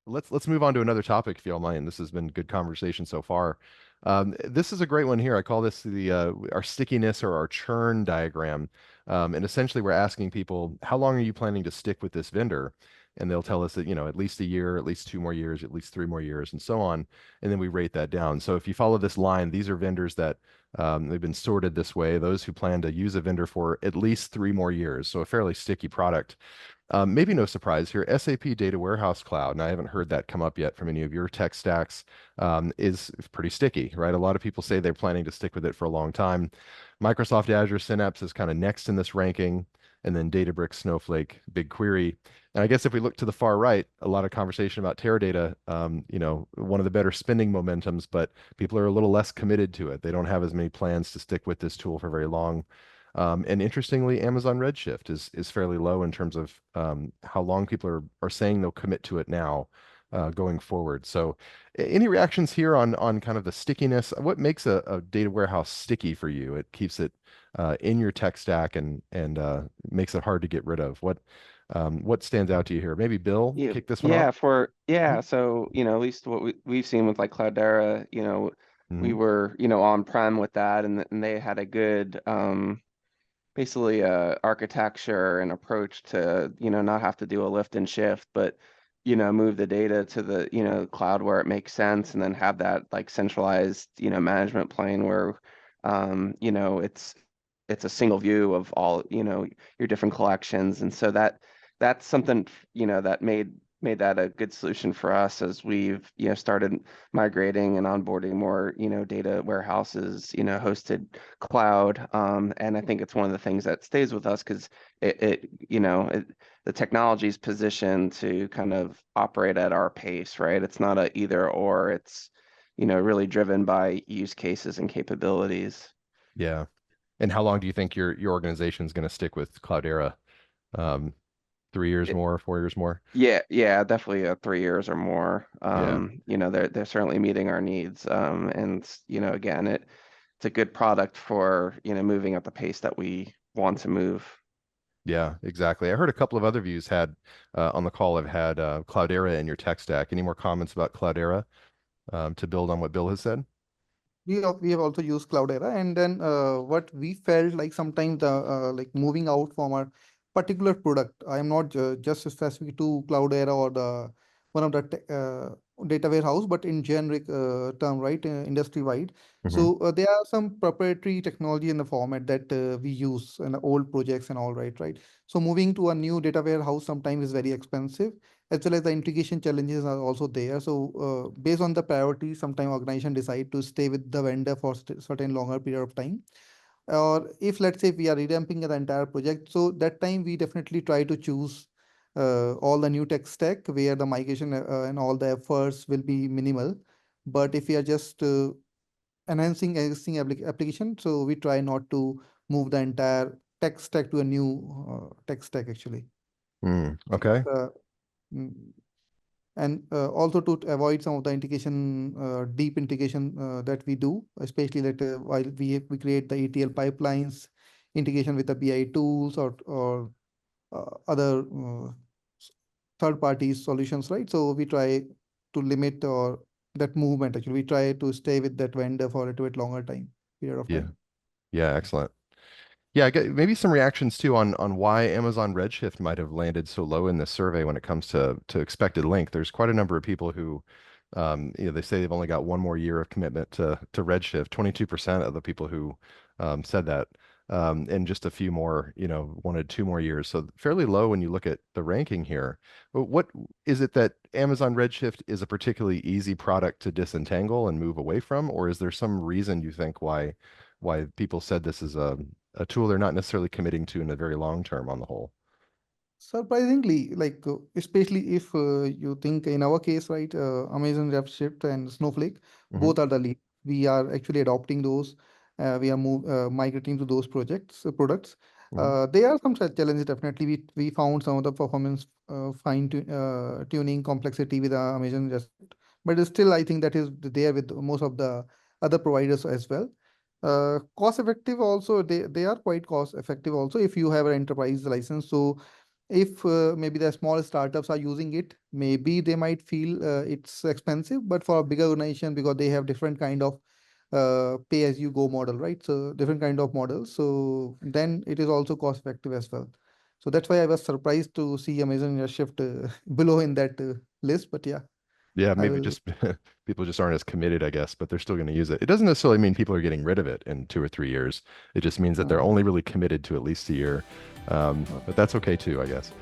Let's move on to another topic if you don't mind. This has been good conversation so far. This is a great one here. I call this the our stickiness or our churn diagram. And essentially, we're asking people, how long are you planning to stick with this vendor? And they'll tell us that, at least a year, at least 2 more years, at least 3 more years, and so on. And then we rate that down. So if you follow this line, these are vendors that they've been sorted this way. Those who plan to use a vendor for at least 3 more years. So a fairly sticky product. Maybe no surprise here, SAP Data Warehouse Cloud, and I haven't heard that come up yet from any of your tech stacks, is pretty sticky, right? A lot of people say they're planning to stick with it for a long time. Microsoft Azure Synapse is kind of next in this ranking, and then Databricks, Snowflake, BigQuery. And I guess if we look to the far right, a lot of conversation about Teradata, one of the better spending momentums, but people are a little less committed to it. They don't have as many plans to stick with this tool for very long. And interestingly, Amazon Redshift is fairly low in terms of how long people are saying they'll commit to it now going forward. So any reactions here on kind of the stickiness? What makes a data warehouse sticky for you? It keeps it in your tech stack and makes it hard to get rid of. What stands out to you here? Maybe Bill, Yeah, kick this one off. so at least what we've seen with like Cloudera, we Mm-hmm. were, on-prem with that, and they had a good basically architecture and approach to, not have to do a lift and shift, but move the data to the, cloud where it makes sense, and then have that like centralized, management plane where it's a single view of all, your different collections. And so that's something, that made that a good solution for us as we've, started migrating and onboarding more, data warehouses, hosted cloud. And I think it's one of the things that stays with us because the technology is positioned to kind of operate at our pace, right? It's not a either or, it's, really driven by use cases and capabilities. Yeah. And how long do you think your organization is going to stick with Cloudera? Um, 3 years more, 4 years more? Yeah, definitely 3 years or more. Yeah. They're certainly meeting our needs. And again, it's a good product for, moving at the pace that we want to move. Yeah, exactly. I heard a couple of other views had on the call have had Cloudera in your tech stack. Any more comments about Cloudera to build on what Bill has said? We have also used Cloudera, and then what we felt like sometimes the like moving out from our particular product. I am not just specific to Cloudera or the one of the data warehouse, but in generic term, right, industry wide. Hmm. So there are some proprietary technology in the format that we use in the old projects and all, right. So moving to a new data warehouse sometimes is very expensive, as well as the integration challenges are also there. So, based on the priority, sometimes organization decide to stay with the vendor for certain longer period of time. Or if let's say we are revamping the entire project, so that time we definitely try to choose all the new tech stack where the migration and all the efforts will be minimal. But if we are just enhancing existing application, so we try not to move the entire tech stack to a new tech stack actually. Mm, So that's okay. mm, and also to avoid some of the deep integration that we do, especially that while we create the ETL pipelines, integration with the BI tools or other third party solutions, right? So we try to limit or that movement. Actually, we try to stay with that vendor for a little bit longer time period of Yeah. time. Yeah, excellent. Yeah, I get maybe some reactions too on why Amazon Redshift might have landed so low in this survey when it comes to expected length. There's quite a number of people who, they say they've only got 1 more year of commitment to Redshift. 22% of the people who said that, and just a few more, wanted 2 more years. So fairly low when you look at the ranking here. But what is it that Amazon Redshift is a particularly easy product to disentangle and move away from, or is there some reason you think why people said this is a tool they're not necessarily committing to in the very long term on the whole? Surprisingly, like especially if you think in our case, right, Amazon Redshift and Snowflake, Hmm. both are the lead. We are actually adopting those. We are migrating to those products. Hmm. There are some such challenges. Definitely, we found some of the performance tuning complexity with Amazon Redshift, but still, I think that is there with most of the other providers as well. Cost effective also, they are quite cost effective also if you have an enterprise license. So if maybe the small startups are using it, maybe they might feel it's expensive, but for a bigger organization, because they have different kind of pay as you go model, right? So different kind of models. So then it is also cost effective as well. So that's why I was surprised to see Amazon shift below in that list. But yeah, Yeah, I maybe will. just people just aren't as committed, I guess, but they're still going to use it. It doesn't necessarily mean people are getting rid of it in 2 or 3 years. It just means that they're Uh, only really committed to at least a year. But that's okay too, I guess.